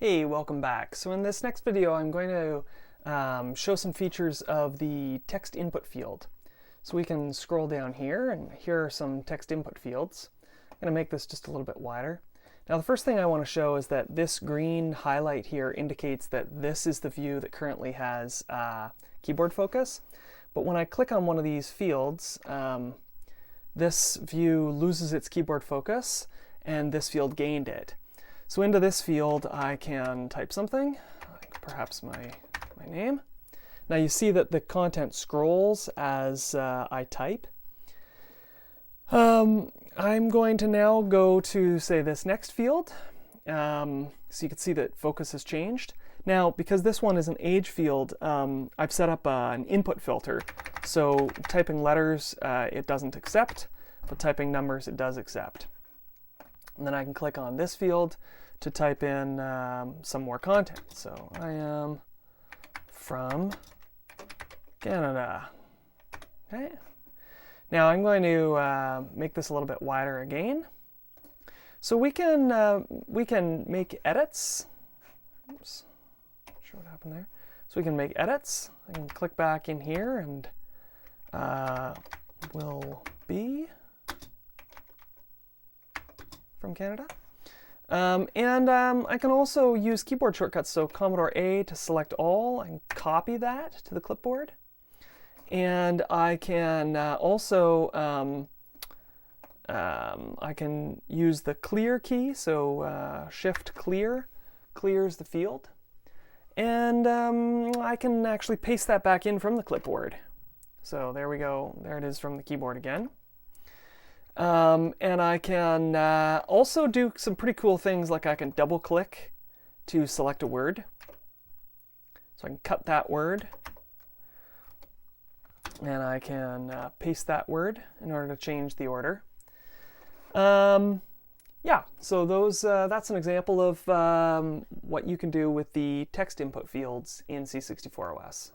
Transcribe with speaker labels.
Speaker 1: Hey, welcome back. So in this next video I'm going to show some features of the text input field. So we can scroll down here, and here are some text input fields. I'm going to make this just a little bit wider. Now the first thing I want to show is that this green highlight here indicates that this is the view that currently has keyboard focus. But when I click on one of these fields, this view loses its keyboard focus and this field gained it. So into this field I can type something, like perhaps my name. Now you see that the content scrolls as I type. I'm going to now go to, say, this next field. So you can see that focus has changed. Now, because this one is an age field, I've set up an input filter. So typing letters, it doesn't accept, but typing numbers, it does accept. And then I can click on this field to type in some more content. So I am from Canada. Okay. Now I'm going to make this a little bit wider again. So we can make edits. Oops. Not sure what happened there. So we can make edits. I can click back in here and will be from Canada. I can also use keyboard shortcuts, so Commodore A to select all and copy that to the clipboard. And I can also I can use the clear key, so Shift clear clears the field. And I can actually paste that back in from the clipboard. So there we go, there it is from the keyboard again. And I can also do some pretty cool things, like I can double click to select a word. So I can cut that word, and I can paste that word in order to change the order. Yeah, so that's an example of what you can do with the text input fields in C64 OS.